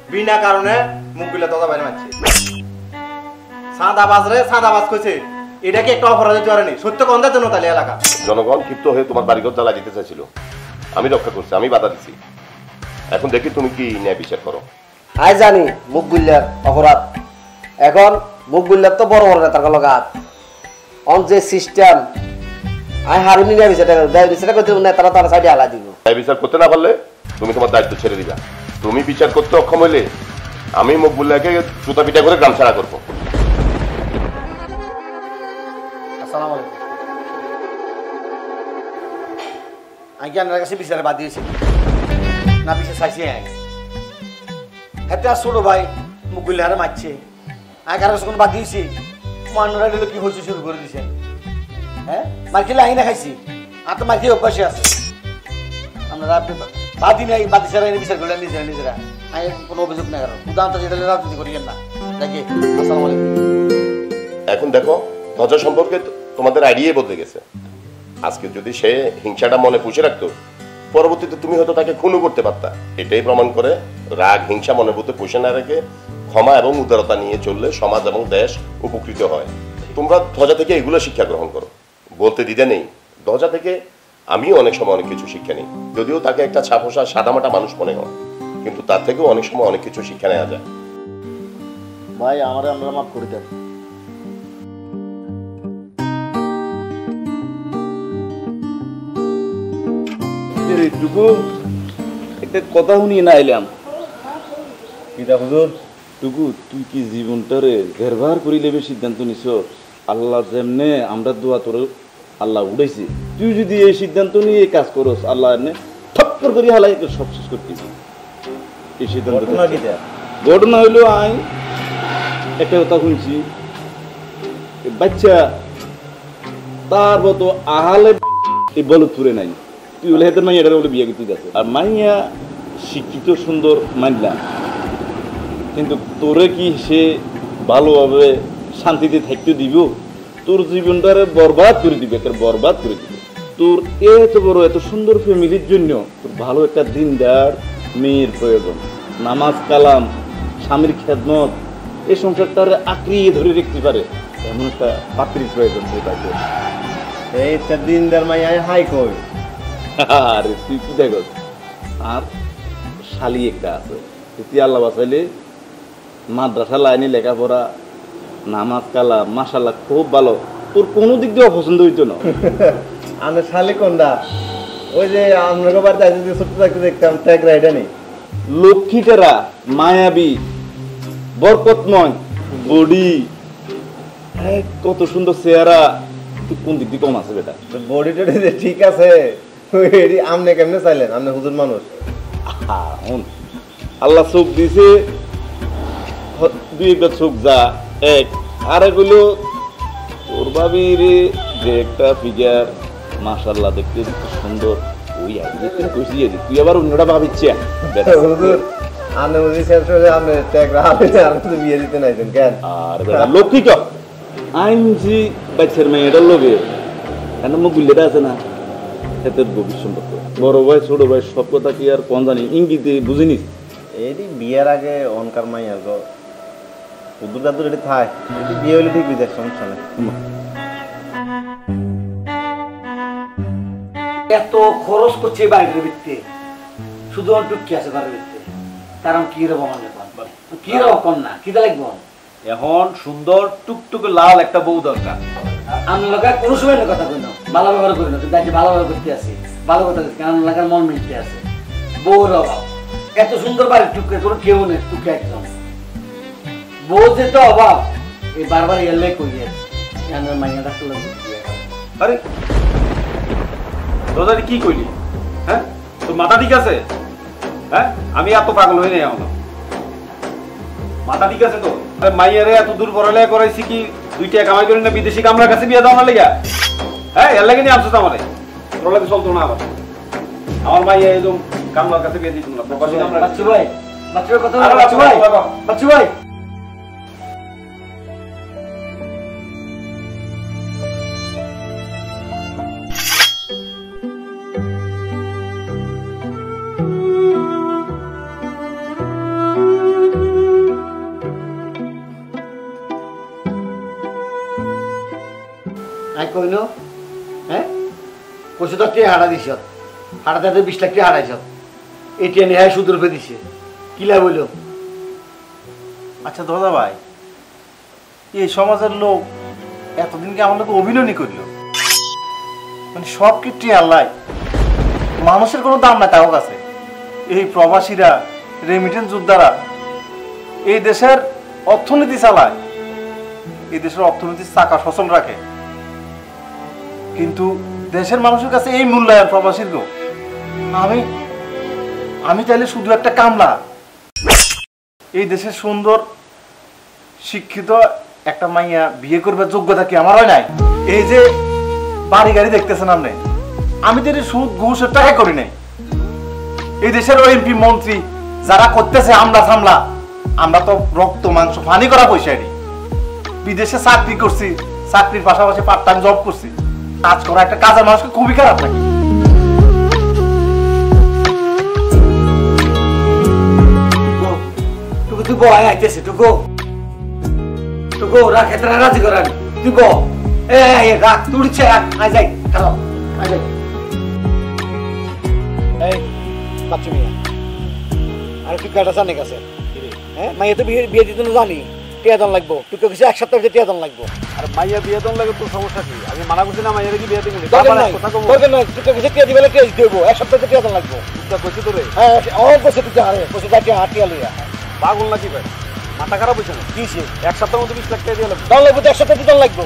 বিনা কারণে মুখগুলো দাদা বাইরে মারছে সাদাবাজ রে সাদাবাজ কইছে এটা কি একটা অপরাধ হতে পারেনি সত্য কন্দার জন্য তাহলে এলাকা জনগণ ক্ষিপ্ত হয়ে তোমার বাড়িঘর জ্বালা দিতে চাইছিল আমি রক্ষা করছি আমি বাধা দিছি এখন দেখি তুমি কি ন্যায় বিচার করো আই জানি মুখ গুল্লার অপরাধ এখন মুখ গুল্লার তো বড় বড় নেতার লগাত অন যে সিস্টেম আই হারিনি ন্যায় বিচার করতে নেতারা তারা সাইডে আলা দিব ন্যায় বিচার করতে না পারলে তুমি তোমার দায়িত্ব ছেড়ে দিবা তুমি বিচার করতে অক্ষম হইলে আমি মকবুল্লাহকে জুতা পিটা করে গ্রাম ছাড়া করবো আসসালামু আলাইকুম আমি কি আপনার কাছে বিচারে বাদ দিয়েছি না বিচার চাইছি একটা ছোট ভাই মুকুল্লারে মারছে আমি কারো কাছে কোনো বাদ দিয়েছি মানুষরা দিল কি হয়েছে শুরু করে দিছে হ্যাঁ মার খেলে আইনা খাইছি আর তো মার খেয়ে অভ্যাসে আছে আপনারা আপনি বাদি নাই বাদি ছাড়া বিচার করলেন নিজেরা আমি কোনো অভিযোগ না কারণ উদাহরণ যেটা রাজনীতি করিয়েন না দেখি আসসালামু আলাইকুম এখন দেখো ধ্বজা সম্পর্কে তোমাদের আইডিয়াই বদলে গেছে আজকে যদি সে হিংসাটা মনে পুষে রাখতো পরবর্তীতে তুমি হয়তো তাকে খুনও করতে পারতা এটাই প্রমাণ করে রাগ হিংসা মনের মধ্যে পুষে না রেখে ক্ষমা এবং উদারতা নিয়ে চললে সমাজ এবং দেশ উপকৃত হয় তোমরা ধ্বজা থেকে এগুলো শিক্ষা গ্রহণ করো বলতে দিতে নেই ধ্বজা থেকে আমিও অনেক সময় অনেক কিছু শিক্ষা নিই যদিও তাকে একটা ছাপোষা সাদামাটা মানুষ মনে হয় কিন্তু তার থেকেও অনেক সময় অনেক কিছু শিক্ষা নেওয়া যায় ভাই আমারে আমরা মাফ করে দেন একটা কথা শুনিয়ে না এলাম টুকু তুই কি জীবনটারে ঘেরবার করি লেবে সিদ্ধান্ত নিছ আল্লাহ যেমনে আমরা দোয়া তোর আল্লাহ উড়াইছে তুই যদি এই সিদ্ধান্ত নিয়ে এই কাজ করস আল্লাহ এমনি ঠক্কর করি হালাই সব শেষ করতেছি এই সিদ্ধান্ত ঘটনা হইলো আই একটা কথা শুনছি বাচ্চা তার মতো আহালে এই বলত তুলে নাই তুই বলে হেতের মাইয়া এটা বলে বিয়ে করতে যাচ্ছে আর মাইয়া শিক্ষিত সুন্দর মানলাম কিন্তু তোরে কি সে ভালোভাবে শান্তিতে থাকতে দিব তোর জীবনটারে বরবাদ করে দিবে একটা বরবাদ করে দিবে তোর এত বড় এত সুন্দর ফ্যামিলির জন্য তোর ভালো একটা দিনদার মেয়ের প্রয়োজন নামাজ কালাম স্বামীর খেদমত এই সংসারটারে আঁকড়িয়ে ধরে রাখতে পারে এমন একটা পাত্রীর প্রয়োজন তুই তাকে এইটা দিনদার মাইয়া হাই কই আরে তুই কি দেখো আর শালি একটা আছে তুই আল্লাহ বাসাইলে মাদ্রাসা লাইনে লেখাপড়া নামাজ কালা মাশাল্লাহ খুব ভালো তোর কোনো দিক দিয়ে অপছন্দ হইতো না আমরা শালি কোনটা ওই যে আমরা বাড়িতে আইতে যে ছোট্ট থাকতে দেখতাম ট্যাগ রাইডা নেই লক্ষ্মীটেরা মায়াবী বরকতময় বডি কত সুন্দর চেহারা তুই কোন দিক দিয়ে কম আছে বেটা বডি টডি ঠিক আছে আমনে কেমনে চাইলেন আমনে হুজুর মানুষ আল্লাহ চোখ দিছে দুই একটা চোখ যা এক আর এগুলো তোর ভাবির যে একটা ফিগার মাশাআল্লাহ দেখতে সুন্দর ওই আগে কইছি তুই আবার অন্যটা ভাবিচ্ছে হুজুর আমনে বুঝি শেষ হয়ে আমনে ট্যাগ রাখে আর তো বিয়ে দিতে নাইছেন কেন আর বেটা লক্ষ্মী ক আইনজি বাচ্চার মেয়েটার লগে কেন মুখ গুলিটা আছে না এত গভীর সম্পর্ক বড় ভাই ছোট ভাই সব কথা কি আর কোন জানি ইঙ্গিতে বুঝিনিস এই বিয়ের আগে অনকার মাইয়া গো হুজুর দাদুর এটা থাই বিয়ে হলে ঠিক বিদেশ সমস্যা নেই এত খরচ করছে বাড়ির ভিত্তি শুধু টুকি আছে বাড়ির ভিত্তি কারণ কি রকম কি রকম না কি লাগবো এখন সুন্দর টুকটুকে লাল একটা বউ দরকার আমি লোক কোনো সময় কথা কই না ভালো ব্যবহার করি না কিন্তু ভালো ব্যবহার করতে আছি ভালো কথা কারণ লাগার মন মিলতে আছে বউর অভাব এত সুন্দর বাড়ির টুকে কোনো কেউ নেই টুকে একদম বউ যে তো অভাব এই বারবার এলে কইয়ে আমার মাইয়া ডাক্তার লাগবে আরে তোরা কি কইলি হ্যাঁ তোর মাথা ঠিক আছে হ্যাঁ আমি এত পাগল হই নাই এখন মাথা ঠিক আছে তো আরে মাইয়ারে এত দূর পড়ালেখা করাইছি কি দুইটা কামাই করি না বিদেশি কামলার কাছে বিয়ে দেওয়া লাগা হ্যাঁ এর লাগে নিয়ে আসছো আমারে তোর লাগে চলতো না আমার মাইয়া একদম কামলার কাছে বিয়ে দিত না প্রবাসী কামলা বাচ্চু ভাই কথা বাচ্চু ভাই বাচ্চু ভাই আই কইনো হ্যাঁ কইছো তো টিয়া হারা দিছ হারাতে 20 লাখ টাকা হারাইছ এটি নিয়ে সুদ রূপে দিছে কিলা বইল আচ্ছা দাদা ভাই এই সমাজের লোক এতদিন কি আমার লোক অভিনয় করলো মানে সব কি টিয়াল্লাই মানুষের কোনো দাম নাই তাও কাছে এই প্রবাসীরা রেমিটেন্স যোদ্ধারা এই দেশের অর্থনীতি চালায় এই দেশের অর্থনীতির চাকা সচল রাখে কিন্তু দেশের মানুষের কাছে এই মূল্যায়ন প্রবাসীর গো আমি আমি চাইলে শুধু একটা কামলা এই দেশের সুন্দর শিক্ষিত একটা মাইয়া বিয়ে করবার যোগ্যতা কি আমার হয় নাই এই যে বাড়ি গাড়ি দেখতেছেন আপনি আমি তো সুদ ঘুষের টাকা করি নাই এই দেশের এমপি মন্ত্রী যারা করতেছে আমলা সামলা আমরা তো রক্ত মাংস ফানি করা পয়সা নি বিদেশে চাকরি করছি চাকরির পাশাপাশি পার্ট টাইম জব করছি কাজ করা একটা কাজের মানুষকে খুবই খারাপ লাগে তুই বয় আইতেছে টুকু টুকু রাখ এত রাজি করান তুই বল এই রাখ তুড়ছে আই যাই খাও আই যাই এই বাচ্চা মিয়া আর কি কাটা জানে কাছে হ্যাঁ মাইয়া তো বিয়ে দিতে না জানি টিয়া দান লাগবো তুই কিছু এক সপ্তাহ টিয়া দান লাগবো আর মাইয়া বিয়ে দন লাগে তোর সমস্যা কি আমি মানা করছি না মাইয়ারে কি বিয়ে দিবি কথা কম তোর না তুই কিছু টিয়া দিবেলে কে দেবো এক সপ্তাহ টিয়া দান লাগবো তুই কইছি তোরে হ্যাঁ ও কইছে তুই আরে কইছে দাঁড়িয়ে হাটিয়া লইয়া পাগল নাকি ভাই মাথা খারাপ হইছে না কিছে এক সপ্তাহের মধ্যে 20 লাখ টাকা দিয়ে লাগবে দান লাগবো এক সপ্তাহ দান লাগবো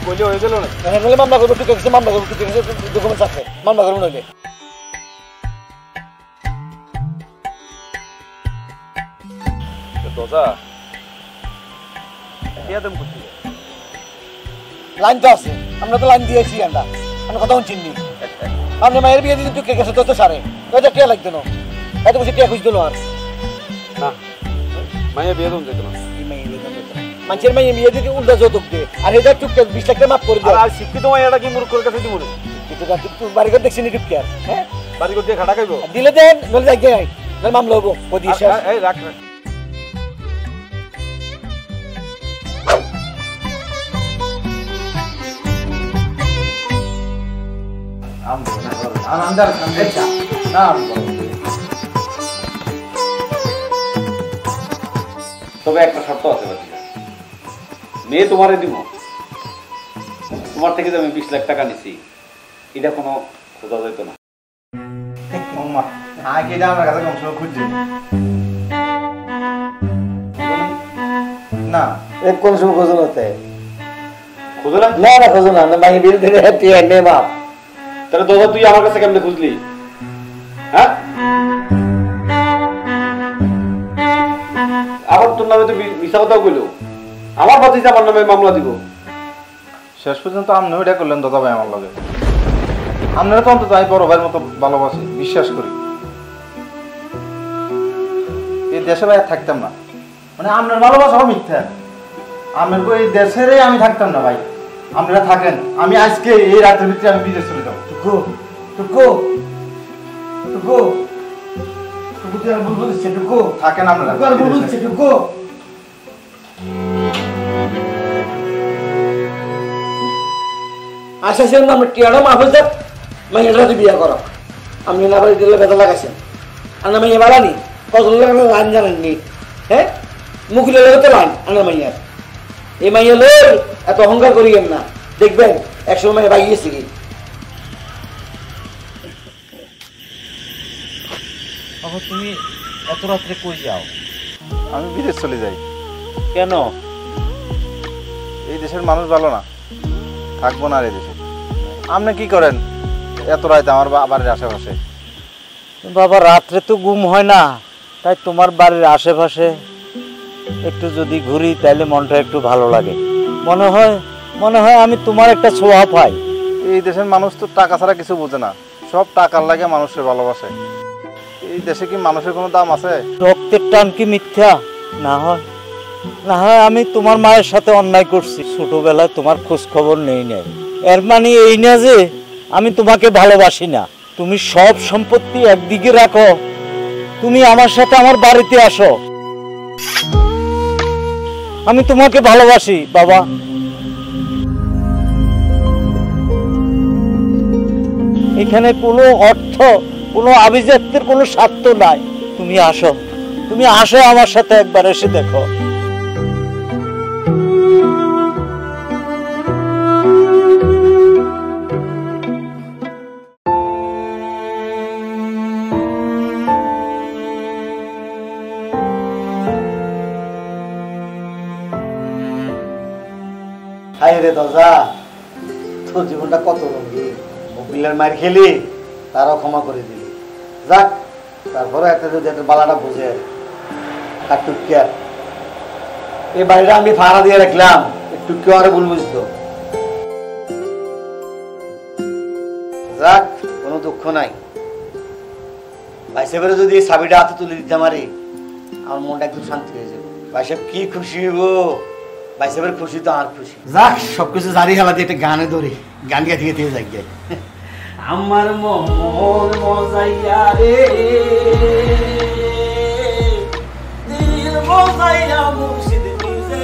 কইলে হয়ে গেল না হ্যাঁ নলে মামলা করবো তুই কিছু মামলা করবো তুই কিছু ডকুমেন্টস আছে মামলা করবো নইলে দোজা বিয়ে দেন করতে লাইন তো আছে আমরা তো লাইন দিয়েছি আমরা কথা চিনি আপনি মায়ের বিয়ে দিতে তুই কে গেছে তো সারে ওই যে কে লাগতো না এত বেশি কে খুঁজ দিল আর না মাইয়া বিয়ে দেন যেত না মানুষের মাইয়ে বিয়ে দিতে উল্টা যৌতুক দে আর এটা টুকটাক 20 লাখ টাকা মাফ করে দে আর শিক্ষিত মাইয়াটা কি মূর্খের কাছে দিব না কিন্তু তুই বাড়ি করে দেখছিনি টুক আর হ্যাঁ বাড়ি করে দিয়ে খাটা খাইবো দিলে দেন নলে যাই যাই নলে মামলা হবো ওদি এই রাখ রাখ তবে একটা শর্ত আছে মেয়ে তোমারে দিব তোমার থেকে যে আমি 20 লাখ টাকা নিছি এটা কোনো খোঁজা যেত না আগে এটা আমার কাছে কম সময় খুঁজছে না কোন সময় খোঁজো হতে খোঁজো না না না খোঁজো না মাইয়ে বিয়ে দিতে টিয়া নে বাপ তাহলে দাদা তুই আমার কাছে কেমনে খুঁজলি হ্যাঁ আবার তোর নামে তো মিশা কথা কইলো আমার ভাতিজা আমার নামে মামলা দিব শেষ পর্যন্ত আপনি ওইটা করলেন দাদা ভাই আমার লগে আপনারা তো অন্তত আমি বড় ভাইয়ের মতো ভালোবাসি বিশ্বাস করি এই দেশে ভাই থাকতাম না মানে আপনার ভালোবাসা মিথ্যা আপনার এই দেশের আমি থাকতাম না ভাই আপনারা থাকেন আমি আজকে এই রাতের ভিতরে আমি বিদেশ চলে যাবো টুকু টুকু টুকু টুকু তুই আর বলবো দিচ্ছে টুকু থাকেন আপনারা টুকু আর বলবো দিচ্ছে টুকু আশা ছিলাম না আমরা টিয়াটা মাফ হয়ে যাক মাইয়াটা বিয়া করো আপনি না বাড়ি দিলে বেদা লাগাইছেন আর না মাইয়া বাড়ানি কত লাইন জানেননি হ্যাঁ মুখলে লাগে তো লাইন আনার মাইয়ার এই মাইয়া লোক এত অহংকার করিয়েন না দেখবেন একসময় মাইয়া বাগিয়েছে কি তুমি এত রাত্রে কই যাও? আমি বিদেশ চলে যাই। কেন? এই দেশের মানুষ ভালো না, থাকবো না আর এই দেশে। আপনি কি করেন এত রাতে আমার বাড়ির আশেপাশে? বাবা রাত্রে তো ঘুম হয় না, তাই তোমার বাড়ির আশেপাশে একটু যদি ঘুরি তাহলে মনটা একটু ভালো লাগে। মনে হয় আমি তোমার একটা ছোঁয়া পাই। এই দেশের মানুষ তো টাকা ছাড়া কিছু বোঝে না, সব টাকার লাগে মানুষের ভালোবাসে। এই দেশে কি মানুষের কোনো দাম আছে? রক্তের টান কি মিথ্যা? না হয় আমি তোমার মায়ের সাথে অন্যায় করছি, ছোটবেলায় তোমার খোঁজ খবর নেই নাই। এর মানে এই না যে আমি তোমাকে ভালোবাসি না। তুমি সব সম্পত্তি একদিকে রাখো, তুমি আমার সাথে আমার বাড়িতে আসো, আমি তোমাকে ভালোবাসি বাবা। এখানে কোনো অর্থ, কোনো আভিজাত্যের কোনো স্বার্থ নাই। তুমি আসো, তুমি আসো আমার সাথে একবার এসে দেখো। হায় রে দজা, তোর জীবনটা কত রঙিন। মহিলার মার খেলি, তারাও ক্ষমা করে দিলি। যাক, তারপরে একটা যদি একটা বালাটা বুঝে আর টুকি আর এই বাড়িটা আমি ভাড়া দিয়ে রাখলাম, একটু কেউ আরে ভুল বুঝতো। যাক, কোনো দুঃখ নাই। ভাইসাহেবের যদি এই চাবিটা হাতে তুলে দিতে পারি, আমার মনটা একদম শান্তি হয়ে যাবে। ভাইসাহেব কি খুশি হইব, ভাইসাহেবের খুশি তো আর খুশি। যাক, সবকিছু জারি খেলা দিয়ে একটা গানে ধরি, গান গাইতে গেতে যাই। আমার মন মজাইয়া রে, দিল মজাইয়া মুর্শিদ নিজে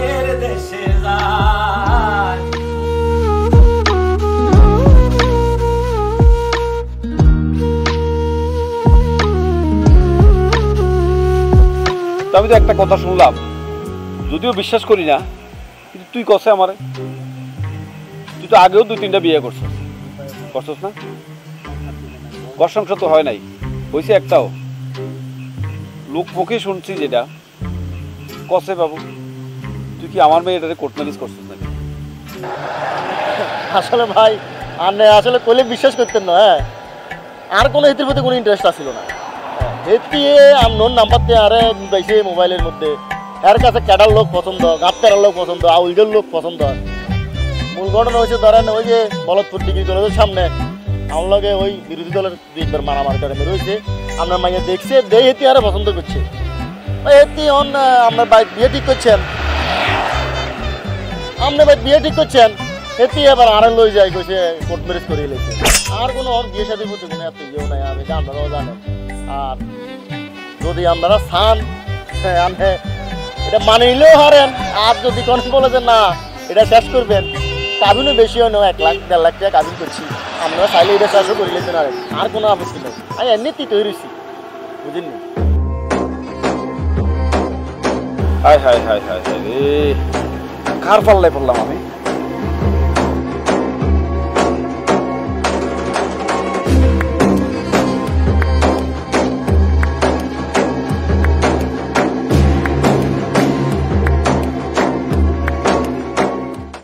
এর দেশে যায়। আমি তো একটা কথা শুনলাম, যদিও বিশ্বাস করি না, কিন্তু তুই কষে আমারে, তুই তো আগেও 2-3টা বিয়ে করছস না? ঘর সংসার তো হয় নাই, হয়েছে একটাও। লোক মুখে শুনছি যেটা কষে বাবু, তুই কি আমার মেয়ে এটারে কোর্ট ম্যারেজ করছিস নাকি? আসলে ভাই, আপনি আসলে কইলে বিশ্বাস করতেন না। হ্যাঁ, আর কোনো এটির প্রতি কোনো ইন্টারেস্ট আসছিল না। এটিয়ে আননোন নাম্বারতে আরে পাইছে মোবাইলের মধ্যে, এর কাছে ক্যাডার লোক পছন্দ, গাপ্তার লোক পছন্দ, আউলদের লোক পছন্দ। মূল ঘটনা হয়েছে ধরেন ওই যে বলদপুর ডিগ্রি কলেজের সামনে আমার লগে ওই বিরোধী দলের দুইবার মারামারি টাড়ামারি রয়েছে। আপনার মাইয়া দেখছে, দেই হেতি আরে পছন্দ করছে। হেতি অন আপনার বাইক বিয়ে ঠিক করছেন, আপনি ভাই বিয়ে ঠিক করছেন, হেতি এবার আরে লই যায়, কইছে কোর্ট ম্যারেজ করিয়ে লেছে। আর কোনো ওর বিয়ে শাদীর প্রতি কোনো এত ইয়েও নাই, আমি আপনারাও জানেন। আর যদি আপনারা চান, আপনি এটা মানে নিলেও হারেন। আর যদি কোন বলে যে না এটা শেষ করবেন, কাবিনও বেশি হয় না, 1-1.5 লাখ টাকা কাবিন করছি, আপনারা চাইলে এটা শেষও করে লেছেন। আর কোনো আপত্তি নেই, আমি এমনিতেই তৈরি হয়েছি, বুঝলেন? হায় হায় হায় হায় হায় রে, কার পাল্লায় পড়লাম আমি?